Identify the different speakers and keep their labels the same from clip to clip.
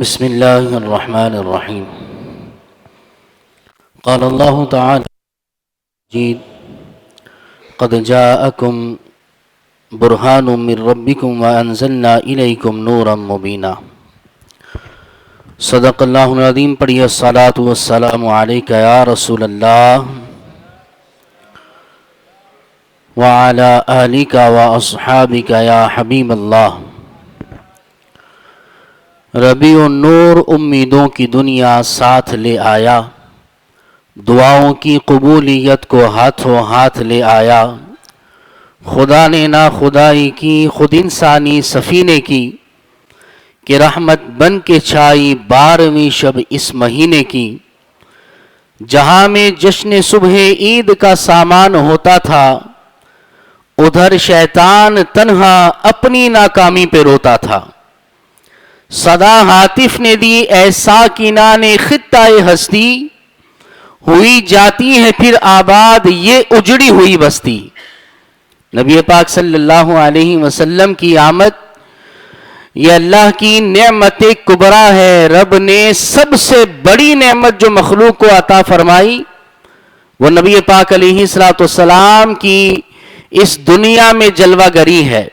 Speaker 1: بسم الله الرحمن الرحيم. قال الله تعالى جيد قد جاءكم برهان من ربكم وأنزلنا إليكم نورا مبينا. صدق اللہ العظیم. پڑھیے الصلاۃ والسلام علیک یا رسول اللہ وعلی آلک واصحابک یا حبیب اللہ. ربیع النور امیدوں کی دنیا ساتھ لے آیا، دعاؤں کی قبولیت کو ہاتھوں ہاتھ لے آیا. خدا نے نا خدائی کی خود انسانی سفینے کی، کہ رحمت بن کے چھائی 12ویں شب اس مہینے کی. جہاں میں جشن صبح عید کا سامان ہوتا تھا، ادھر شیطان تنہا اپنی ناکامی پہ روتا تھا. صدا ہاتف نے دی ایسا ساکنان خطہ ہستی، ہوئی جاتی ہے پھر آباد یہ اجڑی ہوئی بستی. نبی پاک صلی اللہ علیہ وسلم کی آمد یہ اللہ کی نعمت کبریٰ ہے. رب نے سب سے بڑی نعمت جو مخلوق کو عطا فرمائی وہ نبی پاک علیہ السلام کی اس دنیا میں جلوہ گری ہے.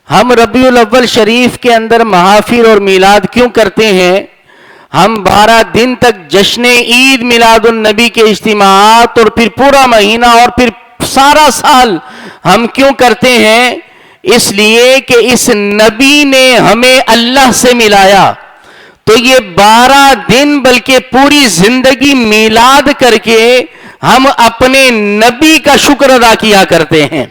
Speaker 1: ہم ربیع الاول شریف کے اندر محافل اور میلاد کیوں کرتے ہیں؟ ہم 12 دن تک جشن عید میلاد النبی کے اجتماعات اور پھر پورا مہینہ اور پھر سارا سال ہم کیوں کرتے ہیں؟ اس لیے کہ اس نبی نے ہمیں اللہ سے ملایا. تو یہ 12 دن بلکہ پوری زندگی میلاد کر کے ہم اپنے نبی کا شکر ادا کیا کرتے ہیں،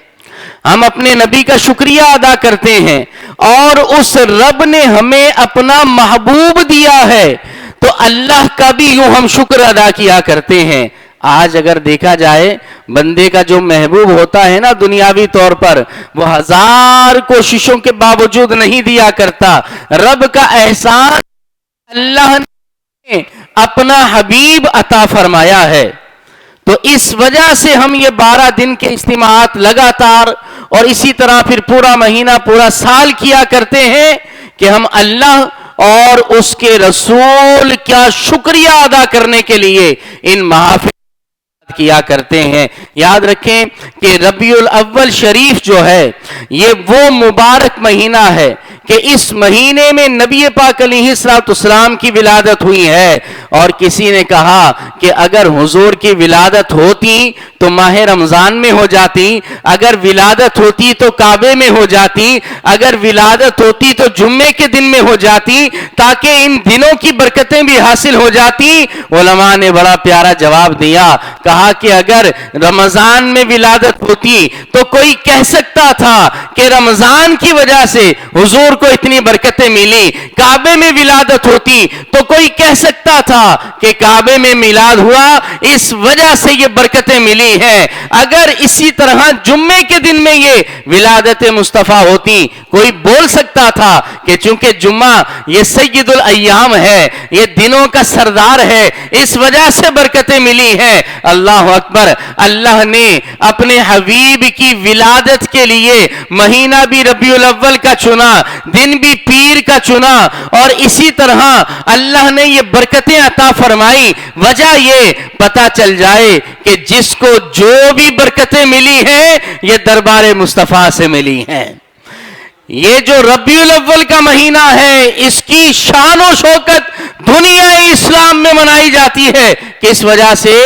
Speaker 1: ہم اپنے نبی کا شکریہ ادا کرتے ہیں. اور اس رب نے ہمیں اپنا محبوب دیا ہے تو اللہ کا بھی یوں ہم شکر ادا کیا کرتے ہیں. آج اگر دیکھا جائے بندے کا جو محبوب ہوتا ہے نا دنیاوی طور پر، وہ 1000 کوششوں کے باوجود نہیں دیا کرتا. رب کا احسان اللہ نے اپنا حبیب عطا فرمایا ہے. تو اس وجہ سے ہم یہ 12 دن کے اجتماعات لگاتار اور اسی طرح پھر پورا مہینہ پورا سال کیا کرتے ہیں کہ ہم اللہ اور اس کے رسول کا شکریہ ادا کرنے کے لیے ان محافل کیا کرتے ہیں. یاد رکھیں کہ ربیع الاول شریف جو ہے یہ وہ مبارک مہینہ ہے کہ اس مہینے میں نبی پاک علیہ السلام کی ولادت ہوئی ہے. اور کسی نے کہا کہ اگر حضور کی ولادت ہوتی تو ماہ رمضان میں ہو جاتی، اگر ولادت ہوتی تو کعبے میں ہو جاتی، اگر ولادت ہوتی تو جمعے کے دن میں ہو جاتی تاکہ ان دنوں کی برکتیں بھی حاصل ہو جاتی. علماء نے بڑا پیارا جواب دیا، کہا کہ اگر رمضان میں ولادت ہوتی تو کوئی کہہ سکتا تھا کہ رمضان کی وجہ سے حضور کو اتنی برکتیں ملی. کعبے میں ولادت ہوتی تو کوئی کہہ سکتا تھا کہ کعبے میں میلاد ہوا اس وجہ سے یہ برکتیں ملی ہیں. اگر اسی طرح جمعے کے دن میں یہ ولادت مصطفیٰ ہوتی، کوئی بول سکتا تھا کہ چونکہ جمعہ یہ سید الایام ہے، یہ دنوں کا سردار ہے، اس وجہ سے برکتیں ملی ہیں. اللہ اکبر. اللہ نے اپنے حبیب کی ولادت کے لیے مہینہ بھی ربیع الاول کا چنا، دن بھی پیر کا چنا، اور اسی طرح اللہ نے یہ برکتیں عطا فرمائی. وجہ یہ پتہ چل جائے کہ جس کو جو بھی برکتیں ملی ہیں یہ دربار مصطفیٰ سے ملی ہیں. یہ جو ربیع الاول کا مہینہ ہے اس کی شان و شوکت دنیا اسلام میں منائی جاتی ہے. کس وجہ سے؟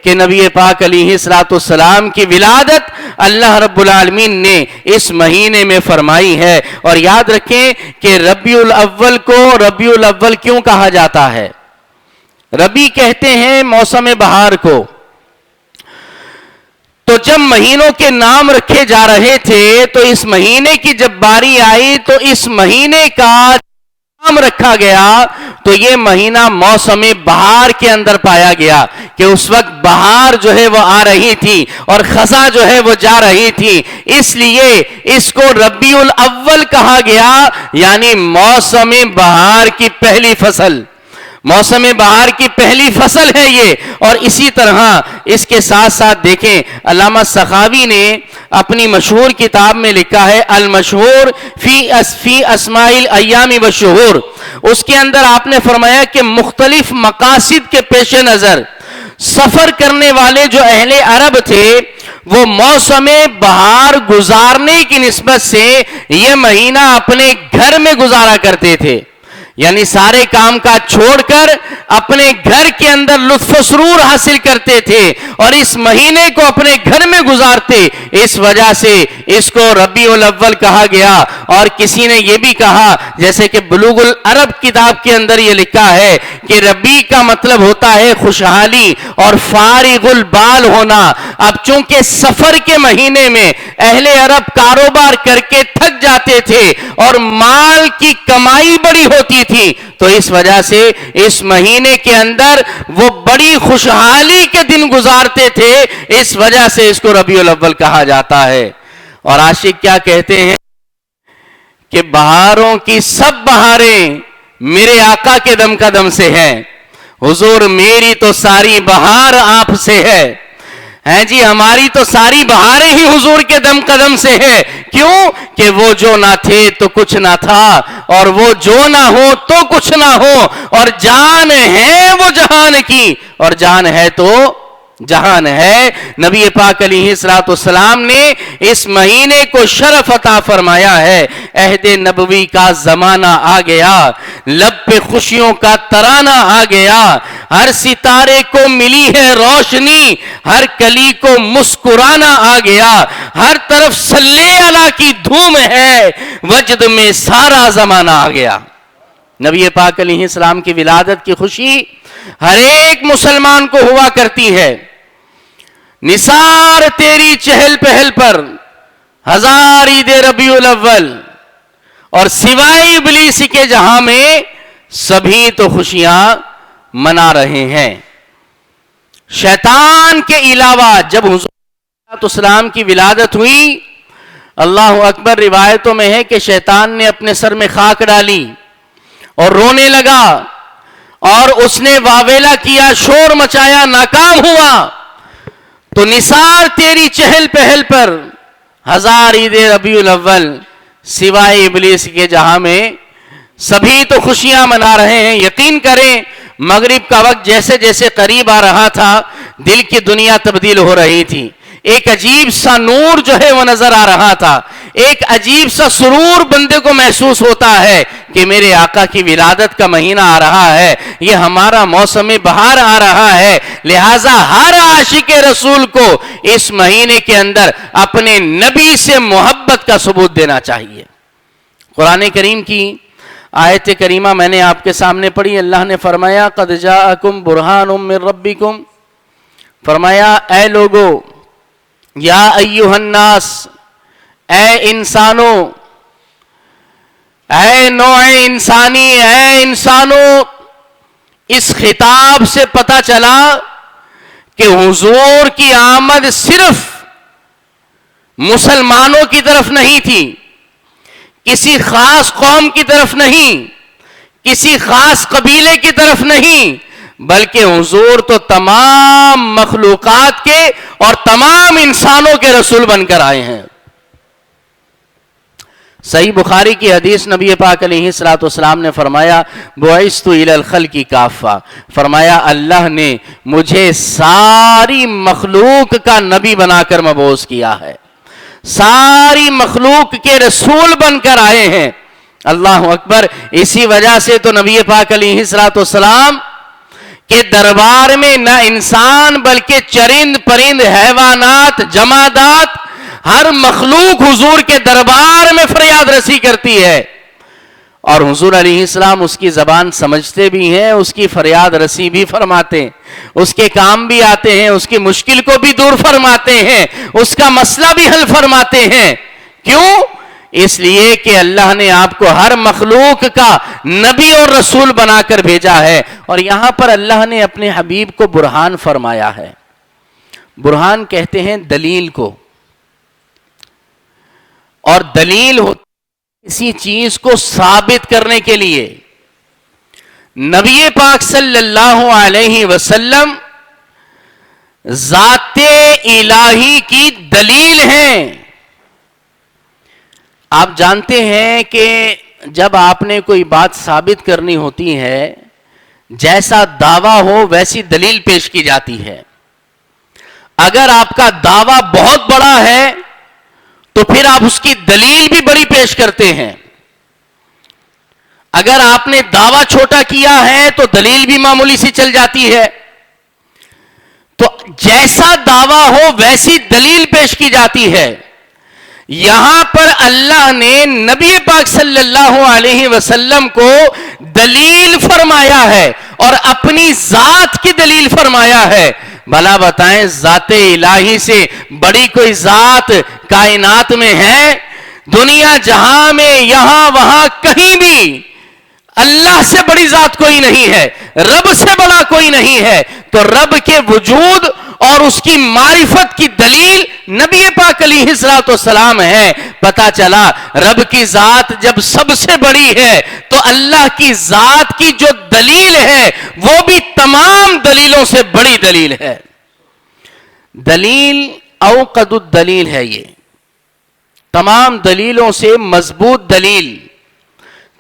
Speaker 1: کہ نبی پاک علیہ السلام کی ولادت اللہ رب العالمین نے اس مہینے میں فرمائی ہے. اور یاد رکھیں کہ ربیع الاول کو ربیع الاول کیوں کہا جاتا ہے؟ ربیع کہتے ہیں موسم بہار کو. تو جب مہینوں کے نام رکھے جا رہے تھے تو اس مہینے کی جب باری آئی تو اس مہینے کا نام رکھا گیا تو یہ مہینہ موسم بہار کے اندر پایا گیا کہ اس وقت بہار جو ہے وہ آ رہی تھی اور خزاں جو ہے وہ جا رہی تھی. اس لیے اس کو ربیع الاول کہا گیا، یعنی موسم بہار کی پہلی فصل. موسم بہار کی پہلی فصل ہے یہ. اور اسی طرح اس کے ساتھ ساتھ دیکھیں علامہ سخاوی نے اپنی مشہور کتاب میں لکھا ہے المشہور فی اسماء الایام والشہور، اس کے اندر آپ نے فرمایا کہ مختلف مقاصد کے پیش نظر سفر کرنے والے جو اہل عرب تھے وہ موسم بہار گزارنے کی نسبت سے یہ مہینہ اپنے گھر میں گزارا کرتے تھے، یعنی سارے کام کاج چھوڑ کر اپنے گھر کے اندر لطف و سرور حاصل کرتے تھے اور اس مہینے کو اپنے گھر میں گزارتے، اس وجہ سے اس کو ربیع الاول کہا گیا۔ اور کسی نے یہ بھی کہا، جیسے کہ بلوغ العرب کتاب کے اندر یہ لکھا ہے کہ ربیع کا مطلب ہوتا ہے خوشحالی اور فارغ البال ہونا۔ اب چونکہ سفر کے مہینے میں اہل عرب کاروبار کر کے تھک جاتے تھے اور مال کی کمائی بڑی ہوتی تھی، تو اس وجہ سے اس مہینے کے اندر وہ بڑی خوشحالی کے دن گزارتے تھے، اس وجہ سے اس کو ربیع الاول کہا جاتا ہے۔ اور عاشق کیا کہتے ہیں کہ بہاروں کی سب بہاریں میرے آقا کے دم قدم سے ہیں، حضور میری تو ساری بہار آپ سے ہے جی، ہماری تو ساری بہاریں ہی حضور کے دم قدم سے ہے۔ کیوں کہ وہ جو نہ تھے تو کچھ نہ تھا، اور وہ جو نہ ہو تو کچھ نہ ہو، اور جان ہے وہ جہان کی، اور جان ہے تو جہان ہے۔ نبی پاک علیہ السلام نے اس مہینے کو شرف عطا فرمایا ہے۔ عہد نبوی کا زمانہ آ گیا، لب پہ خوشیوں کا ترانہ آ گیا، ہر ستارے کو ملی ہے روشنی، ہر کلی کو مسکرانا آ گیا، ہر طرف صلی اللہ کی دھوم ہے، وجد میں سارا زمانہ آ گیا۔ نبی پاک علیہ السلام کی ولادت کی خوشی ہر ایک مسلمان کو ہوا کرتی ہے۔ نثار تیری چہل پہل پر ہزار عید ربیع الاول، اور سوائے ابلیس کے جہاں میں سبھی تو خوشیاں منا رہے ہیں۔ شیطان کے علاوہ جب حضور علیہ السلام کی ولادت ہوئی، اللہ اکبر، روایتوں میں ہے کہ شیطان نے اپنے سر میں خاک ڈالی اور رونے لگا، اور اس نے واویلا کیا، شور مچایا، ناکام ہوا۔ تو نثار تیری چہل پہل پر ہزار عید ربیع الاول، سوائے ابلیس کے جہاں میں سبھی تو خوشیاں منا رہے ہیں۔ یقین کریں مغرب کا وقت جیسے جیسے قریب آ رہا تھا، دل کی دنیا تبدیل ہو رہی تھی، ایک عجیب سا نور جو ہے وہ نظر آ رہا تھا، ایک عجیب سا سرور بندے کو محسوس ہوتا ہے کہ میرے آقا کی ولادت کا مہینہ آ رہا ہے، یہ ہمارا موسم بہار آ رہا ہے۔ لہٰذا ہر عاشق رسول کو اس مہینے کے اندر اپنے نبی سے محبت کا ثبوت دینا چاہیے۔ قرآن کریم کی آیت کریمہ میں نے آپ کے سامنے پڑھی، اللہ نے فرمایا قد جاءکم برہان من ربکم، فرمایا اے لوگو، یا ایہا الناس، اے انسانوں، اے نوع انسانی، اے انسانوں، اس خطاب سے پتہ چلا کہ حضور کی آمد صرف مسلمانوں کی طرف نہیں تھی، کسی خاص قوم کی طرف نہیں، کسی خاص قبیلے کی طرف نہیں، بلکہ حضور تو تمام مخلوقات کے اور تمام انسانوں کے رسول بن کر آئے ہیں۔ صحیح بخاری کی حدیث، نبی پاک علیہ السلام نے فرمایا بعثت الی الخلق کافہ، فرمایا اللہ نے مجھے ساری مخلوق کا نبی بنا کر مبعوث کیا ہے، ساری مخلوق کے رسول بن کر آئے ہیں۔ اللہ اکبر۔ اسی وجہ سے تو نبی پاک علیہ السلام کے دربار میں نہ انسان بلکہ چرند پرند، حیوانات، جمادات، ہر مخلوق حضور کے دربار میں فریاد رسی کرتی ہے، اور حضور علیہ السلام اس کی زبان سمجھتے بھی ہیں، اس کی فریاد رسی بھی فرماتے ہیں، اس کے کام بھی آتے ہیں، اس کی مشکل کو بھی دور فرماتے ہیں، اس کا مسئلہ بھی حل فرماتے ہیں۔ کیوں؟ اس لیے کہ اللہ نے آپ کو ہر مخلوق کا نبی اور رسول بنا کر بھیجا ہے۔ اور یہاں پر اللہ نے اپنے حبیب کو برہان فرمایا ہے۔ برہان کہتے ہیں دلیل کو، اور دلیل ہوتی کسی چیز کو ثابت کرنے کے لیے۔ نبی پاک صلی اللہ علیہ وسلم ذات الہی کی دلیل ہیں۔ آپ جانتے ہیں کہ جب آپ نے کوئی بات ثابت کرنی ہوتی ہے، جیسا دعویٰ ہو ویسی دلیل پیش کی جاتی ہے۔ اگر آپ کا دعویٰ بہت بڑا ہے تو پھر آپ اس کی دلیل بھی بڑی پیش کرتے ہیں، اگر آپ نے دعویٰ چھوٹا کیا ہے تو دلیل بھی معمولی سی چل جاتی ہے۔ تو جیسا دعویٰ ہو ویسی دلیل پیش کی جاتی ہے۔ یہاں پر اللہ نے نبی پاک صلی اللہ علیہ وسلم کو دلیل فرمایا ہے اور اپنی ذات کی دلیل فرمایا ہے۔ بھلا بتائیں ذات الہی سے بڑی کوئی ذات کائنات میں ہے؟ دنیا جہاں میں یہاں وہاں کہیں بھی اللہ سے بڑی ذات کوئی نہیں ہے، رب سے بڑا کوئی نہیں ہے۔ تو رب کے وجود اور اس کی معرفت کی دلیل نبی پاک علیہ السلام ہے۔ پتا چلا رب کی ذات جب سب سے بڑی ہے تو اللہ کی ذات کی جو دلیل ہے وہ بھی تمام دلیلوں سے بڑی دلیل ہے۔ دلیل اوقد الدلیل ہے، یہ تمام دلیلوں سے مضبوط دلیل،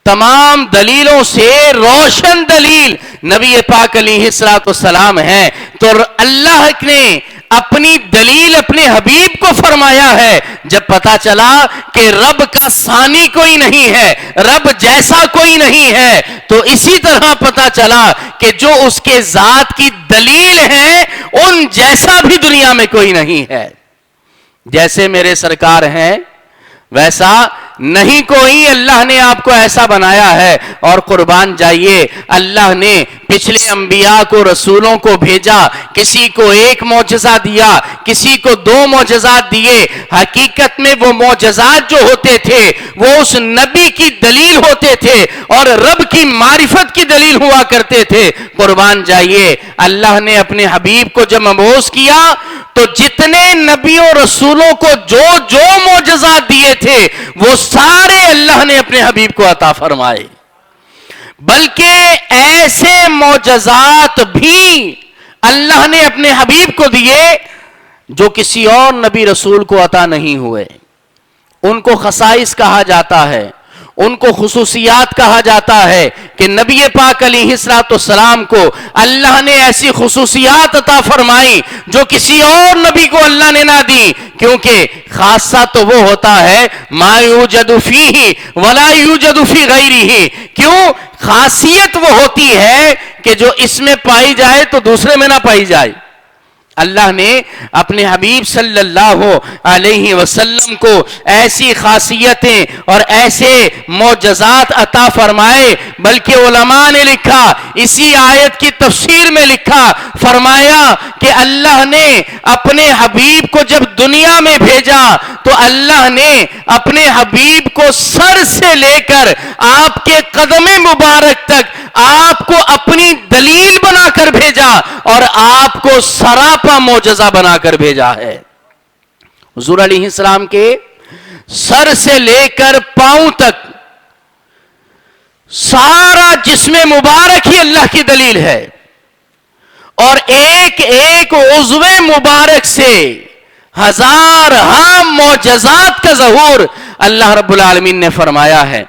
Speaker 1: تمام دلیلوں سے روشن دلیل نبی پاک علیہ السلام ہے۔ تو اللہ نے اپنی دلیل اپنے حبیب کو فرمایا ہے۔ جب پتا چلا کہ رب کا ثانی کوئی نہیں ہے، رب جیسا کوئی نہیں ہے، تو اسی طرح پتا چلا کہ جو اس کے ذات کی دلیل ہے ان جیسا بھی دنیا میں کوئی نہیں ہے۔ جیسے میرے سرکار ہیں ویسا نہیں کوئی، اللہ نے آپ کو ایسا بنایا ہے۔ اور قربان جائیے، اللہ نے پچھلے انبیاء کو، رسولوں کو بھیجا، کسی کو ایک معجزہ دیا، کسی کو 2 معجزات دیے۔ حقیقت میں وہ معجزات جو ہوتے تھے وہ اس نبی کی دلیل ہوتے تھے اور رب کی معرفت کی دلیل ہوا کرتے تھے۔ قربان جائیے، اللہ نے اپنے حبیب کو جب مبعوث کیا تو جتنے نبیوں رسولوں کو جو جو معجزات دیے تھے وہ سارے اللہ نے اپنے حبیب کو عطا فرمائے، بلکہ ایسے معجزات بھی اللہ نے اپنے حبیب کو دیے جو کسی اور نبی رسول کو عطا نہیں ہوئے۔ ان کو خصائص کہا جاتا ہے، ان کو خصوصیات کہا جاتا ہے کہ نبی پاک علیہ السلام کو اللہ نے ایسی خصوصیات عطا فرمائی جو کسی اور نبی کو اللہ نے نہ دی، کیونکہ خاصہ تو وہ ہوتا ہے ما یوجد فیہ ولا یوجد فی غیرہ۔ کیوں؟ خاصیت وہ ہوتی ہے کہ جو اس میں پائی جائے تو دوسرے میں نہ پائی جائے۔ اللہ نے اپنے حبیب صلی اللہ علیہ وسلم کو ایسی خاصیتیں اور ایسے معجزات عطا فرمائے، بلکہ علماء نے لکھا، اسی آیت کی تفسیر میں لکھا، فرمایا کہ اللہ نے اپنے حبیب کو جب دنیا میں بھیجا تو اللہ نے اپنے حبیب کو سر سے لے کر آپ کے قدم مبارک تک آپ کو اپنی دلیل بنا کر بھیجا اور آپ کو سراپا معجزہ بنا کر بھیجا ہے۔ حضور علیہ السلام کے سر سے لے کر پاؤں تک سارا جسم مبارک ہی اللہ کی دلیل ہے، اور ایک ایک عضو مبارک سے ہزارہا معجزات کا ظہور اللہ رب العالمین نے فرمایا ہے۔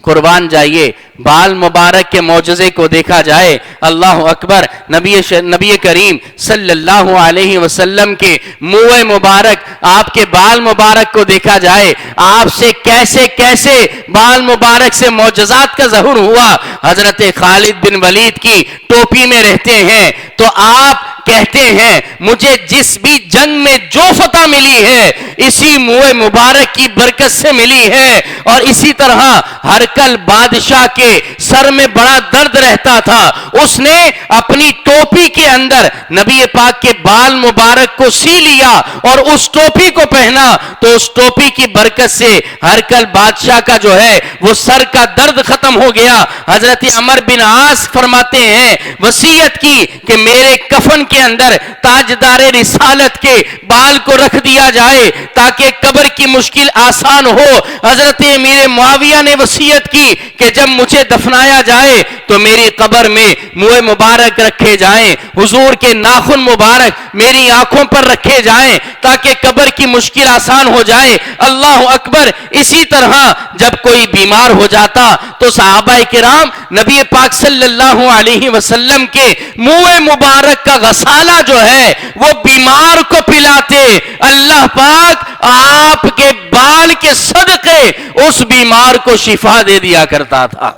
Speaker 1: قربان جائیے، بال مبارک کے معجزے کو دیکھا جائے، اللہ اکبر، نبی کریم صلی اللہ علیہ وسلم کے منہ مبارک، آپ کے بال مبارک کو دیکھا جائے، آپ سے کیسے کیسے بال مبارک سے معجزات کا ظہور ہوا۔ حضرت خالد بن ولید کی ٹوپی میں رہتے ہیں تو آپ کہتے ہیں مجھے جس بھی جنگ میں جو فتح ملی ہے اسی منہ مبارک کی برکت سے ملی ہے، اور اسی طرح ہرکل بادشاہ کے سر میں بڑا درد رہتا تھا، اس نے اپنی ٹوپی کے اندر نبی پاک کے بال مبارک کو سی لیا اور اس ٹوپی کو پہنا تو اس ٹوپی کی برکت سے ہرکل بادشاہ کا جو ہے وہ سر کا درد ختم ختم ہو گیا. حضرت عمر بن عاص فرماتے ہیں وصیت کی کہ میرے کفن کے اندر تاجدار رسالت کے بال کو رکھ دیا جائے تاکہ قبر کی مشکل آسان ہو. حضرت امیر معاویہ نے وصیت کی کہ جب مجھے دفنایا جائے تو میری قبر میں منہ مبارک رکھے جائیں, حضور کے ناخن مبارک میری آنکھوں پر رکھے جائیں تاکہ قبر کی مشکل آسان ہو جائے. اللہ اکبر. اسی طرح جب کوئی بیمار ہو جاتا تو صحابہ کرام نبی پاک صلی اللہ علیہ وسلم کے منہ مبارک کا غسالہ جو ہے وہ بیمار کو پلاتے. اللہ پاک آپ کے بال کے صدقے اس بیمار کو شفا دے دیا کرتا تھا.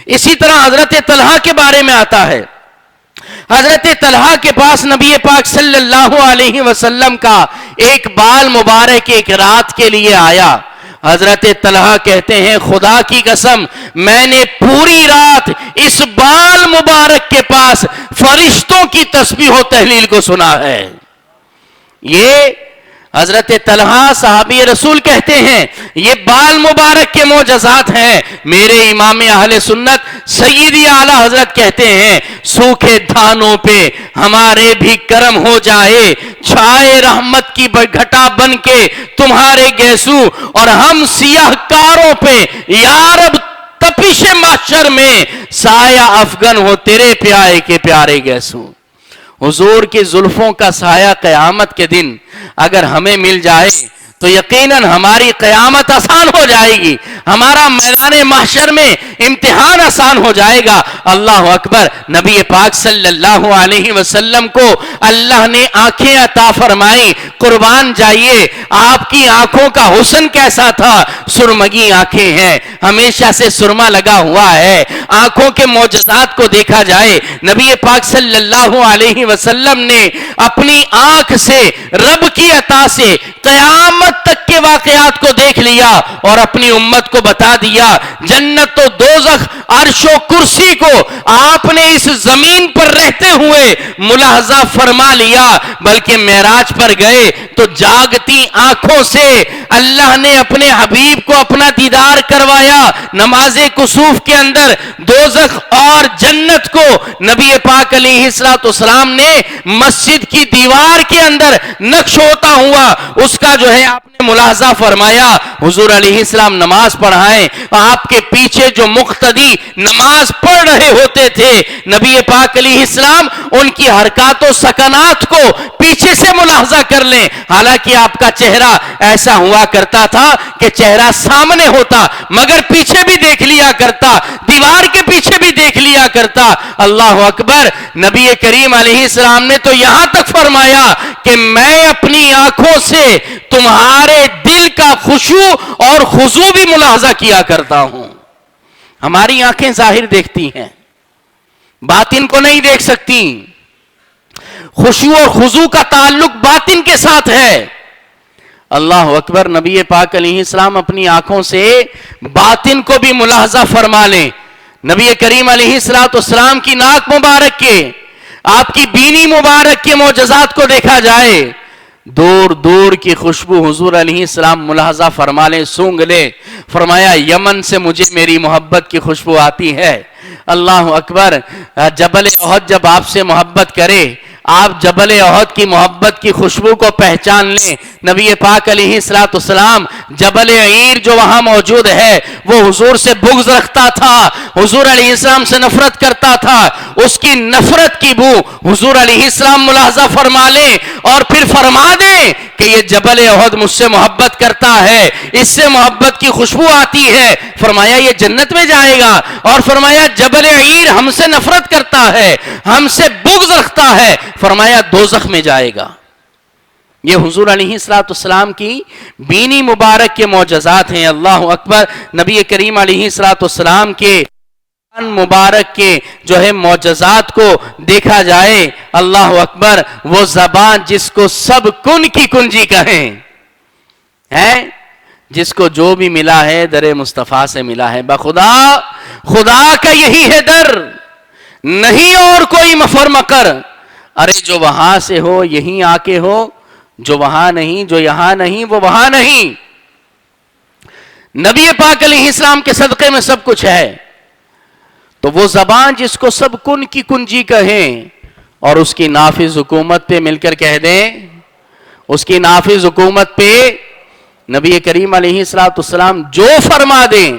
Speaker 1: اسی طرح حضرت طلحہ کے بارے میں آتا ہے, حضرت طلحہ کے پاس نبی پاک صلی اللہ علیہ وسلم کا ایک بال مبارک ایک رات کے لیے آیا. حضرت طلحہ کہتے ہیں خدا کی قسم میں نے پوری رات اس بال مبارک کے پاس فرشتوں کی تسبیح و تحلیل کو سنا ہے. یہ حضرت طلحہ صحابی رسول کہتے ہیں یہ بال مبارک کے معجزات ہیں. میرے امام اہل سنت سیدی اعلی حضرت کہتے ہیں سوکھے دھانوں پہ ہمارے بھی کرم ہو جائے, چھائے رحمت کی گھٹا بن کے تمہارے گیسو, اور ہم سیاہ کاروں پہ یا رب تپش محشر میں سایہ افغن ہو تیرے پیارے کے پیارے گیسو. حضور کی زلفوں کا سایہ قیامت کے دن اگر ہمیں مل جائے تو یقیناً ہماری قیامت آسان ہو جائے گی, ہمارا میدان محشر میں امتحان آسان ہو جائے گا. اللہ اکبر. نبی پاک صلی اللہ علیہ وسلم کو اللہ نے آنکھیں عطا فرمائی. قربان جائیے آپ کی آنکھوں کا حسن کیسا تھا, سرمگی آنکھیں ہیں, ہمیشہ سے سرما لگا ہوا ہے. آنکھوں کے معجزات کو دیکھا جائے نبی پاک صلی اللہ علیہ وسلم نے اپنی آنکھ سے رب کی عطا سے قیامت تک کے واقعات کو دیکھ لیا اور اپنی امت کو بتا دیا. جنت و دوزخ عرش و کرسی کو آپ نے اس زمین پر رہتے ہوئے ملاحظہ فرما لیا, بلکہ معراج پر گئے تو جاگتی آنکھوں سے اللہ نے اپنے حبیب کو اپنا دیدار کروایا. نماز کسوف کے اندر دوزخ اور جنت کو نبی پاک علیہ السلام نے مسجد کی دیوار کے اندر نقش ہوتا ہوا اس کا جو ہے آپ نے ملاحظہ فرمایا. حضور علیہ السلام نماز پڑھائیں, آپ کے پیچھے جو مقتدی نماز پڑھ رہے ہوتے تھے نبی پاک علیہ السلام ان کی حرکات و سکنات کو پیچھے سے ملاحظہ کر لیں. حالانکہ آپ کا چہرہ ایسا ہوا کرتا تھا کہ چہرہ سامنے ہوتا مگر پیچھے بھی دیکھ لیا کرتا, دیوار کے پیچھے بھی دیکھ لیا کرتا. اللہ اکبر. نبی کریم علیہ السلام نے تو یہاں تک فرمایا کہ میں اپنی آنکھوں سے تمہارے دل کا خشوع اور خضوع بھی ملاحظہ کیا کرتا ہوں. ہماری آنکھیں ظاہر دیکھتی ہیں, باطن کو نہیں دیکھ سکتی. خشوع اور خضوع کا تعلق باطن کے ساتھ ہے. اللہ اکبر. نبی پاک علیہ السلام اپنی آنکھوں سے باطن کو بھی ملاحظہ فرما لیں. نبی کریم علیہ السلام کی ناک مبارک کے, آپ کی بینی مبارک کے معجزات کو دیکھا جائے, دور دور کی خوشبو حضور علیہ السلام ملاحظہ فرما لیں, سونگ لیں. فرمایا یمن سے مجھے میری محبت کی خوشبو آتی ہے. اللہ اکبر. جبل احد جب آپ سے محبت کرے, آپ جبل احد کی محبت کی خوشبو کو پہچان لیں. نبی پاک علیہ السلام جبل عیر جو وہاں موجود ہے وہ حضور سے بغض رکھتا تھا, حضور علیہ السلام سے نفرت کرتا تھا. اس کی نفرت کی بو حضور علیہ السلام ملاحظہ فرما لیں اور پھر فرما دیں کہ یہ جبل احد مجھ سے محبت کرتا ہے, اس سے محبت کی خوشبو آتی ہے. فرمایا یہ جنت میں جائے گا. اور فرمایا جبل عیر ہم سے نفرت کرتا ہے, ہم سے بغض رکھتا ہے, فرمایا دوزخ میں جائے گا. یہ حضور علیہ السلام کی بینی مبارک کے معجزات ہیں. اللہ اکبر. نبی کریم علیہ السلام کے مبارک کے جو ہے معجزات کو دیکھا جائے, اللہ اکبر, وہ زبان جس کو سب کن کی کنجی کہیں ہے, جس کو جو بھی ملا ہے در مصطفیٰ سے ملا ہے. بخدا خدا کا یہی ہے در, نہیں اور کوئی مفر مکر. ارے جو وہاں سے ہو یہیں آ کے ہو, جو وہاں نہیں, جو یہاں نہیں وہ وہاں نہیں. نبی پاک علیہ السلام کے صدقے میں سب کچھ ہے. تو وہ زبان جس کو سب کن کی کنجی کہیں اور اس کی نافذ حکومت پہ مل کر کہہ دیں، اس کی نافذ حکومت پہ نبی کریم علیہ السلام جو فرما دیں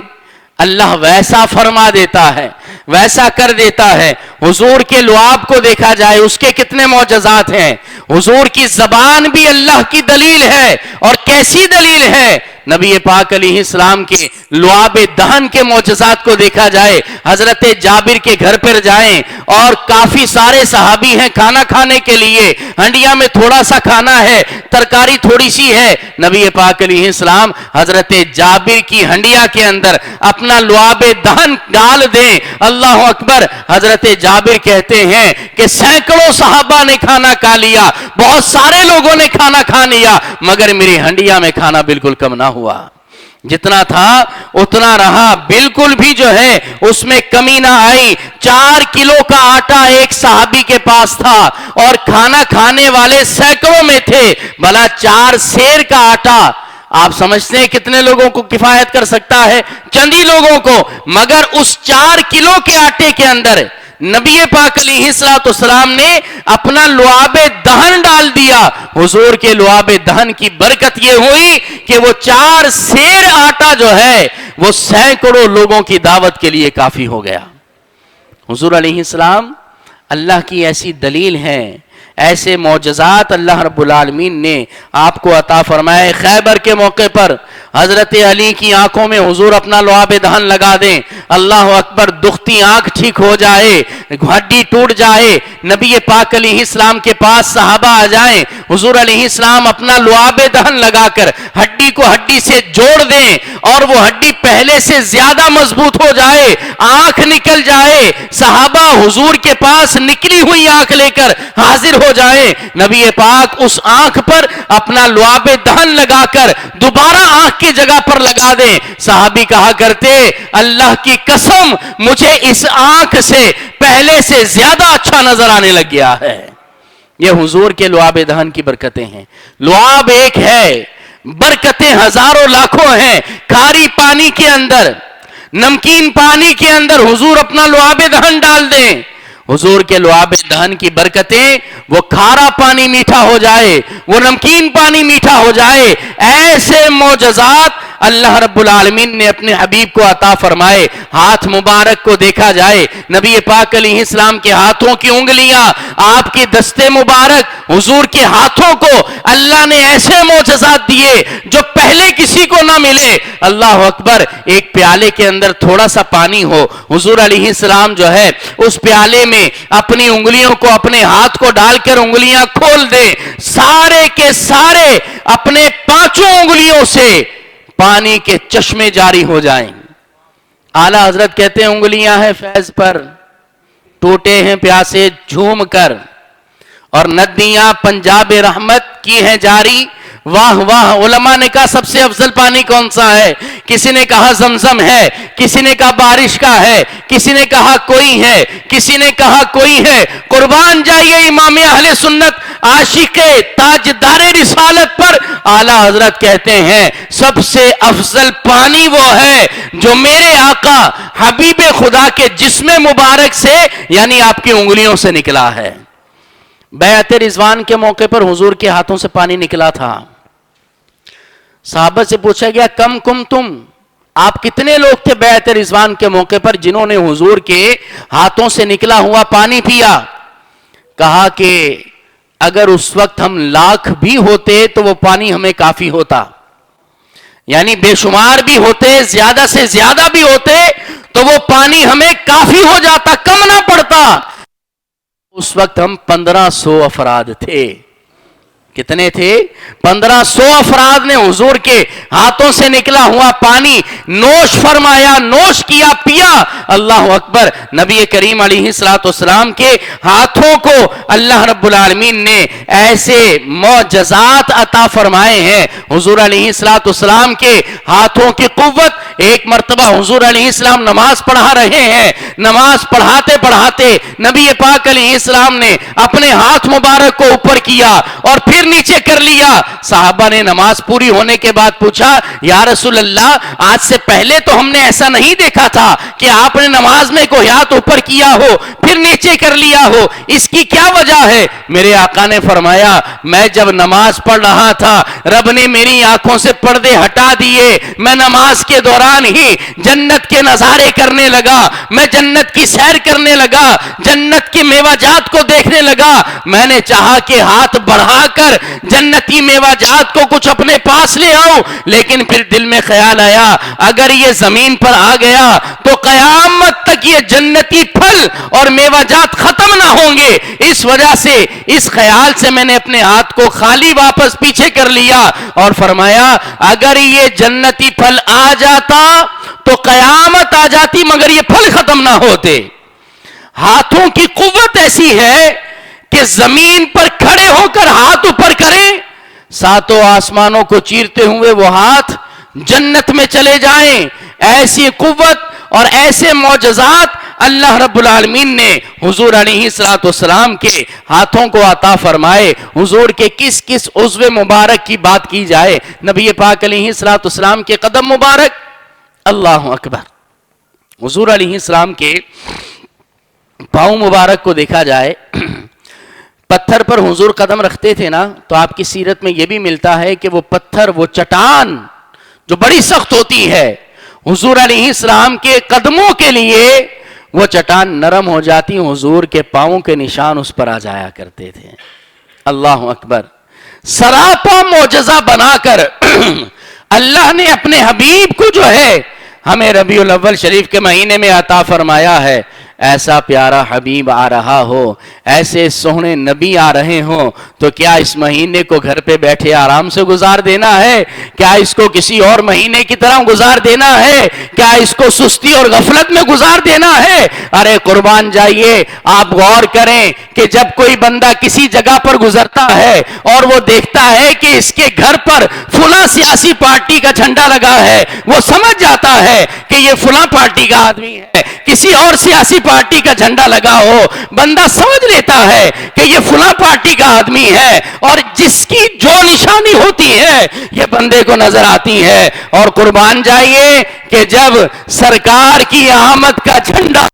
Speaker 1: اللہ ویسا فرما دیتا ہے، ویسا کر دیتا ہے۔ حضور کے لعاب کو دیکھا جائے، اس کے کتنے معجزات ہیں۔ حضور کی زبان بھی اللہ کی دلیل ہے، اور کیسی دلیل ہے؟ نبی پاک علیہ السلام کے لعاب دہن کے معجزات کو دیکھا جائے، حضرت جابر کے گھر پر جائیں اور کافی سارے صحابی ہیں کھانا کھانے کے لیے، ہنڈیا میں تھوڑا سا کھانا ہے، ترکاری تھوڑی سی ہے، نبی پاک علیہ السلام حضرت جابر کی ہنڈیا کے اندر اپنا لعاب دہن ڈال دیں، اللہ اکبر۔ حضرت جابر کہتے ہیں کہ سینکڑوں صحابہ نے کھانا کھا لیا، بہت سارے لوگوں نے کھانا کھا لیا، مگر میری ہنڈیا میں کھانا بالکل کم نہ ہوا، جتنا تھا اتنا رہا، بالکل بھی جو ہے اس میں کمی نہ آئی۔ 4 کلو کا آٹا ایک صحابی کے پاس تھا اور کھانا کھانے والے سینکڑوں میں تھے، بھلا 4 سیر کا آٹا آپ سمجھتے ہیں کتنے لوگوں کو کفایت کر سکتا ہے؟ چند ہی لوگوں کو، مگر اس 4 کلو کے آٹے کے اندر نبی پاک علیہ السلام نے اپنا لعاب دہن ڈال دیا۔ حضور کے لعاب دہن کی برکت یہ ہوئی کہ وہ 4 سیر آٹا جو ہے وہ سینکڑوں لوگوں کی دعوت کے لیے کافی ہو گیا۔ حضور علیہ السلام اللہ کی ایسی دلیل ہے، ایسے معجزات اللہ رب العالمین نے آپ کو عطا فرمائے۔ خیبر کے موقع پر حضرت علی کی آنکھوں میں حضور اپنا لعاب دہن لگا دیں، اللہ اکبر، دختی آنکھ ٹھیک ہو جائے، ہڈی ٹوٹ جائے، نبی پاک علیہ السلام کے پاس صحابہ آ جائیں، حضور علیہ السلام اپنا لعاب دہن لگا کر ہڈی کو ہڈی سے جوڑ دیں اور وہ ہڈی پہلے سے زیادہ مضبوط ہو جائے، آنکھ نکل جائے، صحابہ حضور کے پاس نکلی ہوئی آنکھ لے کر حاضر ہو جائیں، نبی پاک اس آنکھ پر اپنا لعاب دہن لگا کر دوبارہ آنکھ کی جگہ پر لگا دیں۔ صحابی کہا کرتے، اللہ کی قسم مجھے اس آنکھ سے پہلے سے زیادہ اچھا نظر آنے لگ گیا ہے۔ یہ حضور کے لعاب دہن کی برکتیں ہیں۔ لعاب ایک ہے، برکتیں ہزاروں لاکھوں ہیں۔ کھاری پانی کے اندر، نمکین پانی کے اندر حضور اپنا لعاب دہن ڈال دیں، حضور کے لعاب دہن کی برکتیں، وہ کھارا پانی میٹھا ہو جائے، وہ نمکین پانی میٹھا ہو جائے۔ ایسے معجزات اللہ رب العالمین نے اپنے حبیب کو عطا فرمائے۔ ہاتھ مبارک کو دیکھا جائے، نبی پاک علیہ السلام کے ہاتھوں کی انگلیاں، آپ کے دستے مبارک، حضور کے ہاتھوں کو اللہ نے ایسے معجزات دیے جو پہلے کسی کو نہ ملے۔ اللہ اکبر، ایک پیالے کے اندر تھوڑا سا پانی ہو، حضور علیہ السلام جو ہے اس پیالے میں اپنی انگلیوں کو، اپنے ہاتھ کو ڈال کر انگلیاں کھول دیں، سارے کے سارے اپنے 5 انگلیوں سے پانی کے چشمے جاری ہو جائیں۔ اعلیٰ حضرت کہتے ہیں انگلیاں ہیں فیض پر، ٹوٹے ہیں پیاسے جھوم کر، اور ندیاں پنجاب رحمت کی ہیں جاری۔ واہ واہ، علماء نے کہا سب سے افضل پانی کون سا ہے؟ کسی نے کہا زمزم ہے، کسی نے کہا بارش کا ہے، کسی نے کہا کوئی ہے، کسی نے کہا کوئی ہے۔ قربان جائیے امام اہل سنت عاشق تاجدار رسالت پر، اعلیٰ حضرت کہتے ہیں سب سے افضل پانی وہ ہے جو میرے آقا حبیب خدا کے جسم مبارک سے، یعنی آپ کی انگلیوں سے نکلا ہے۔ بیعت رضوان کے موقع پر حضور کے ہاتھوں سے پانی نکلا تھا۔ صحابہ سے پوچھا گیا کم کم تم، آپ کتنے لوگ تھے بیعت رضوان کے موقع پر جنہوں نے حضور کے ہاتھوں سے نکلا ہوا پانی پیا؟ کہا کہ اگر اس وقت ہم 1,00,000 بھی ہوتے تو وہ پانی ہمیں کافی ہوتا، یعنی بے شمار بھی ہوتے، زیادہ سے زیادہ بھی ہوتے تو وہ پانی ہمیں کافی ہو جاتا، کم نہ پڑتا۔ اس وقت ہم 1500 افراد تھے۔ کتنے تھے؟ 1500 افراد نے حضور کے ہاتھوں سے نکلا ہوا پانی نوش فرمایا، نوش کیا، پیا۔ اللہ اکبر، نبی کریم علیہ السلام کے ہاتھوں کو اللہ رب العالمین نے ایسے معجزات عطا فرمائے ہیں۔ حضور علیہ السلام کے ہاتھوں کی قوت ایک مرتبہ حضور علیہ السلام نماز پڑھا رہے ہیں، نماز پڑھاتے پڑھاتے نبی پاک علیہ السلام نے اپنے ہاتھ مبارک کو اوپر کیا اور پھر نیچے کر لیا۔ صحابہ نے نماز پوری ہونے کے بعد پوچھا، یا رسول اللہ، آج سے پہلے تو ہم نے ایسا نہیں دیکھا تھا کہ آپ نے نماز میں کوئی ہاتھ اوپر کیا ہو پھر نیچے کر لیا ہو، اس کی کیا وجہ ہے؟ میرے آقا نے فرمایا، میں جب نماز پڑھ رہا تھا رب نے میری آنکھوں سے پردے ہٹا دیے، میں نماز کے دوران ہی جنت کے نظارے کرنے لگا، میں جنت کی سیر کرنے لگا، جنت کی میوہ جات کو دیکھنے لگا۔ میں نے چاہا کہ ہاتھ بڑھا کر جنتی میوہ جات کو کچھ اپنے پاس لے آؤں، لیکن پھر دل میں خیال آیا اگر یہ زمین پر آ گیا تو قیامت تک یہ جنتی پھل اور میوہ جات ختم نہ ہوں گے۔ اس وجہ سے، اس خیال سے میں نے اپنے ہاتھ کو خالی واپس پیچھے کر لیا اور فرمایا اگر یہ جنتی پھل آ جاتا تو قیامت آ جاتی مگر یہ پھل ختم نہ ہوتے۔ ہاتھوں کی قوت ایسی ہے کہ زمین پر کھڑے ہو کر ہاتھ اوپر کریں، ساتوں آسمانوں کو چیرتے ہوئے وہ ہاتھ جنت میں چلے جائیں۔ ایسی قوت اور ایسے معجزات اللہ رب العالمین نے حضور علیہ السلام کے ہاتھوں کو عطا فرمائے۔ حضور کے کس کس عضو مبارک کی بات کی جائے، نبی پاک علیہ السلام کے قدم مبارک، اللہ اکبر، حضور علیہ السلام کے پاؤں مبارک کو دیکھا جائے، پتھر پر حضور قدم رکھتے تھے نا، تو آپ کی سیرت میں یہ بھی ملتا ہے کہ وہ پتھر، وہ چٹان جو بڑی سخت ہوتی ہے، حضور علیہ السلام کے قدموں کے لیے وہ چٹان نرم ہو جاتی، حضور کے پاؤں کے نشان اس پر آ جایا کرتے تھے۔ اللہ اکبر، سراپا معجزہ بنا کر اللہ نے اپنے حبیب کو جو ہے ہمیں ربیع الاول شریف کے مہینے میں عطا فرمایا ہے۔ ایسا پیارا حبیب آ رہا ہو، ایسے سونے نبی آ رہے ہوں، تو کیا اس مہینے کو گھر پہ بیٹھے آرام سے گزار دینا ہے؟ کیا اس کو کسی اور مہینے کی طرح گزار دینا ہے؟ کیا اس کو سستی اور غفلت میں گزار دینا ہے؟ ارے قربان جائیے، آپ غور کریں کہ جب کوئی بندہ کسی جگہ پر گزرتا ہے اور وہ دیکھتا ہے کہ اس کے گھر پر فلاں سیاسی پارٹی کا جھنڈا لگا ہے، وہ سمجھ جاتا ہے کہ یہ فلاں پارٹی کا آدمی ہے۔ کسی اور سیاسی پارٹی کا جھنڈا لگا ہو، بندہ سمجھ لیتا ہے کہ یہ فلاں پارٹی کا آدمی ہے، اور جس کی جو نشانی ہوتی ہے یہ بندے کو نظر آتی ہے۔ اور قربان جائیے کہ جب سرکار کی آمد کا جھنڈا،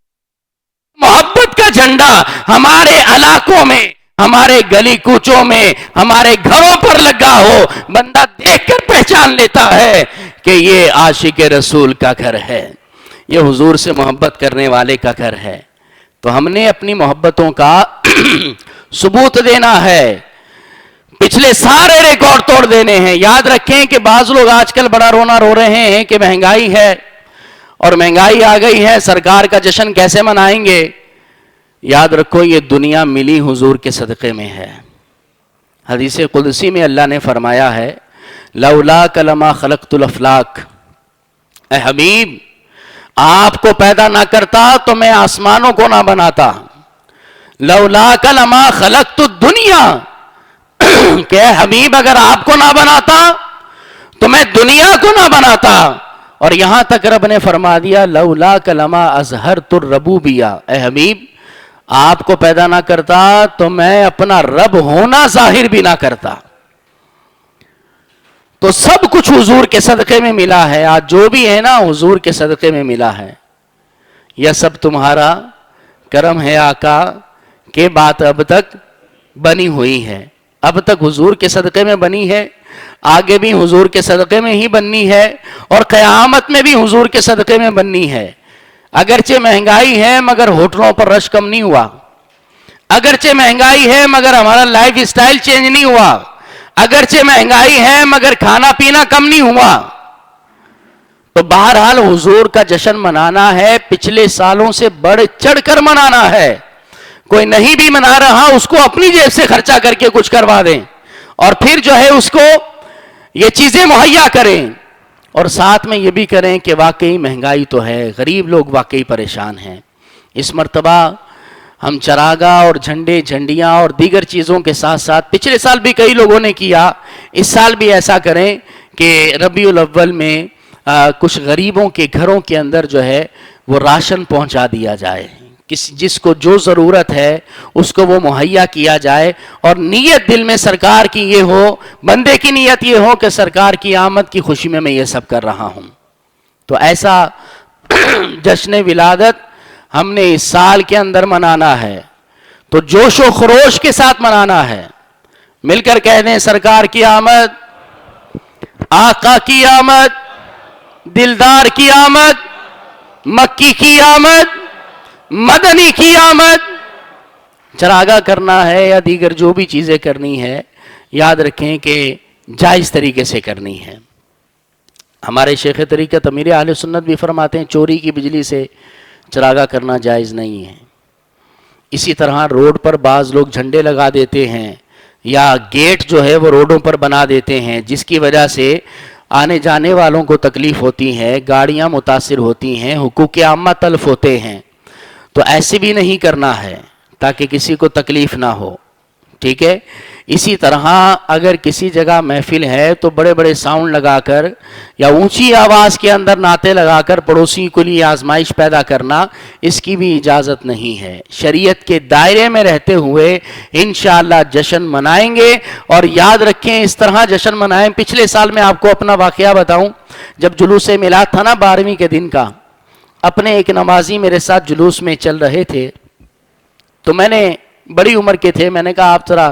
Speaker 1: محبت کا جھنڈا ہمارے علاقوں میں، ہمارے گلی کوچوں میں، ہمارے گھروں پر لگا ہو، بندہ دیکھ کر پہچان لیتا ہے کہ یہ عاشق رسول کا گھر ہے، یہ حضور سے محبت کرنے والے کا گھر ہے۔ تو ہم نے اپنی محبتوں کا ثبوت دینا ہے، پچھلے سارے ریکارڈ توڑ دینے ہیں۔ یاد رکھیں کہ بعض لوگ آج کل بڑا رونا رو رہے ہیں کہ مہنگائی ہے اور مہنگائی آ گئی ہے، سرکار کا جشن کیسے منائیں گے؟ یاد رکھو یہ دنیا ملی حضور کے صدقے میں ہے۔ حدیث قدسی میں اللہ نے فرمایا ہے، لولاک لما خلقت الافلاک، اے حبیب آپ کو پیدا نہ کرتا تو میں آسمانوں کو نہ بناتا۔ لولاک لما خلقت الدنیا، کہ اے حبیب اگر آپ کو نہ بناتا تو میں دنیا کو نہ بناتا۔ اور یہاں تک رب نے فرما دیا لولاک لما اظہرت الربوبیہ، اے حبیب آپ کو پیدا نہ کرتا تو میں اپنا رب ہونا ظاہر بھی نہ کرتا۔ تو سب کچھ حضور کے صدقے میں ملا ہے، آج جو بھی ہے نا حضور کے صدقے میں ملا ہے۔ یہ سب تمہارا کرم ہے آقا کہ بات اب تک بنی ہوئی ہے، اب تک حضور کے صدقے میں بنی ہے، آگے بھی حضور کے صدقے میں ہی بننی ہے، اور قیامت میں بھی حضور کے صدقے میں بننی ہے۔ اگرچہ مہنگائی ہے مگر ہوٹلوں پر رش کم نہیں ہوا، اگرچہ مہنگائی ہے مگر ہمارا لائف سٹائل چینج نہیں ہوا، اگرچہ مہنگائی ہے مگر کھانا پینا کم نہیں ہوا۔ تو بہرحال حضور کا جشن منانا ہے، پچھلے سالوں سے بڑھ چڑھ کر منانا ہے۔ کوئی نہیں بھی منا رہا اس کو اپنی جیب سے خرچہ کر کے کچھ کروا دیں، اور پھر جو ہے اس کو یہ چیزیں مہیا کریں، اور ساتھ میں یہ بھی کریں کہ واقعی مہنگائی تو ہے، غریب لوگ واقعی پریشان ہیں۔ اس مرتبہ ہم چراغاں اور جھنڈے جھنڈیاں اور دیگر چیزوں کے ساتھ ساتھ، پچھلے سال بھی کئی لوگوں نے کیا، اس سال بھی ایسا کریں کہ ربیع الاول میں کچھ غریبوں کے گھروں کے اندر جو ہے وہ راشن پہنچا دیا جائے، جس کو جو ضرورت ہے اس کو وہ مہیا کیا جائے، اور نیت دل میں سرکار کی یہ ہو، بندے کی نیت یہ ہو کہ سرکار کی آمد کی خوشی میں یہ سب کر رہا ہوں۔ تو ایسا جشن ولادت ہم نے اس سال کے اندر منانا ہے، تو جوش و خروش کے ساتھ منانا ہے۔ مل کر کہہ دیں سرکار کی آمد، آقا کی آمد، دلدار کی آمد، مکی کی آمد، مدنی کی آمد۔ چراغاں کرنا ہے یا دیگر جو بھی چیزیں کرنی ہے، یاد رکھیں کہ جائز طریقے سے کرنی ہے۔ ہمارے شیخ طریقت امیر اہل سنت بھی فرماتے ہیں چوری کی بجلی سے چراغاں کرنا جائز نہیں ہے۔ اسی طرح روڈ پر بعض لوگ جھنڈے لگا دیتے ہیں یا گیٹ جو ہے وہ روڈوں پر بنا دیتے ہیں، جس کی وجہ سے آنے جانے والوں کو تکلیف ہوتی ہے، گاڑیاں متاثر ہوتی ہیں، حقوق عامہ تلف ہوتے ہیں۔ تو ایسے بھی نہیں کرنا ہے تاکہ کسی کو تکلیف نہ ہو، ٹھیک ہے۔ اسی طرح اگر کسی جگہ محفل ہے تو بڑے بڑے ساؤنڈ لگا کر یا اونچی آواز کے اندر نعتیں لگا کر پڑوسی کے لیے آزمائش پیدا کرنا، اس کی بھی اجازت نہیں ہے۔ شریعت کے دائرے میں رہتے ہوئے انشاءاللہ جشن منائیں گے، اور یاد رکھیں اس طرح جشن منائیں۔ پچھلے سال میں آپ کو اپنا واقعہ بتاؤں، جب جلوس میلاد تھا نا 12ویں کے دن کا، اپنے ایک نمازی میرے ساتھ جلوس میں چل رہے تھے، تو میں نے بڑی عمر کے تھے، میں نے کہا آپ ذرا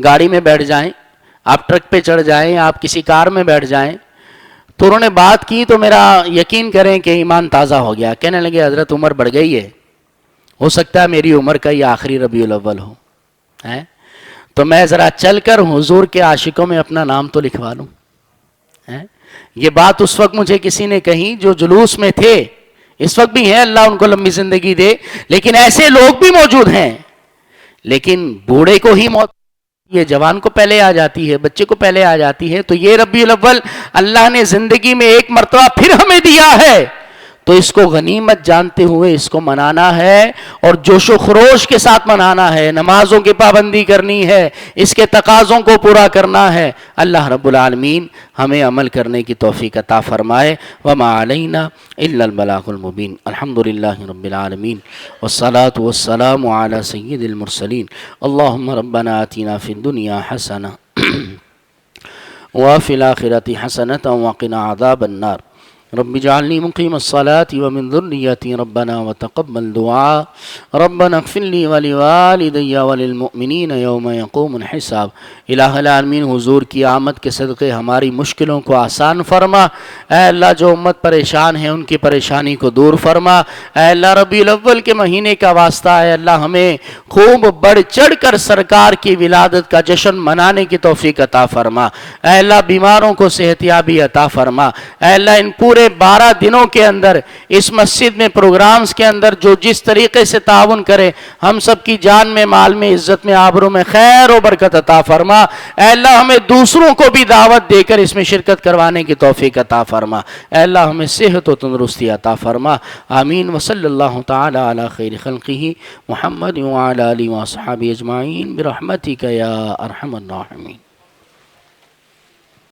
Speaker 1: گاڑی میں بیٹھ جائیں، آپ ٹرک پہ چڑھ جائیں، آپ کسی کار میں بیٹھ جائیں۔ تو انہوں نے بات کی تو میرا یقین کریں کہ ایمان تازہ ہو گیا۔ کہنے لگے حضرت عمر بڑھ گئی ہے، ہو سکتا ہے میری عمر کا یہ آخری ربیع الاول ہو، تو میں ذرا چل کر حضور کے عاشقوں میں اپنا نام تو لکھوا لوں۔ یہ بات اس وقت مجھے کسی نے کہی جو جلوس میں تھے، اس وقت بھی ہیں، اللہ ان کو لمبی زندگی دے، لیکن ایسے لوگ بھی موجود ہیں۔ لیکن بوڑھے کو ہی موت، یہ جوان کو پہلے آ جاتی ہے، بچے کو پہلے آ جاتی ہے۔ تو یہ ربیع الاول اللہ نے زندگی میں ایک مرتبہ پھر ہمیں دیا ہے، تو اس کو غنیمت جانتے ہوئے اس کو منانا ہے، اور جوش و خروش کے ساتھ منانا ہے۔ نمازوں کی پابندی کرنی ہے، اس کے تقاضوں کو پورا کرنا ہے۔ اللہ رب العالمین ہمیں عمل کرنے کی توفیق عطا فرمائے۔ وما علینا الا البلاغ المبین۔ الحمدللہ رب العالمین والصلاة والسلام علی سید المرسلین۔ اللہم ربنا آتنا فی الدنیا حسنہ وفی الآخرۃ حسنۃ وقنا عذاب النار۔ رب اجعلنی مقیم الصلاة ومن ذریتی ربنا وتقبل دعاء ربنا اغفر لی ولوالدی وللمؤمنین یوم یقوم الحساب۔ الہ العالمین حضور کی آمد کے صدقے ہماری مشکلوں کو آسان فرما۔ اے اللہ جو امت پریشان ہے ان کی پریشانی کو دور فرما۔ اے اللہ ربیع الاول کے مہینے کا واسطہ ہے اللہ ہمیں خوب بڑھ چڑھ کر سرکار کی ولادت کا جشن منانے کی توفیق عطا فرما۔ اے اللہ بیماروں کو صحت یابی عطا فرما۔ اے اللہ ان پورے 12 دنوں کے اندر اس مسجد میں پروگرامز کے اندر جو جس طریقے سے تعاون کرے، ہم سب کی جان میں، مال میں، عزت میں، آبرو میں خیر و برکت عطا فرما۔ اے اللہ ہمیں دوسروں کو بھی دعوت دے کر اس میں شرکت کروانے کی توفیق عطا فرما۔ اے اللہ ہمیں صحت و تندرستی عطا فرما۔ آمین۔ وصلی اللہ تعالی علی خیر خلقہ محمد وعلی آلہ وصحبہ اجمعین برحمتک یا ارحم الراحمین۔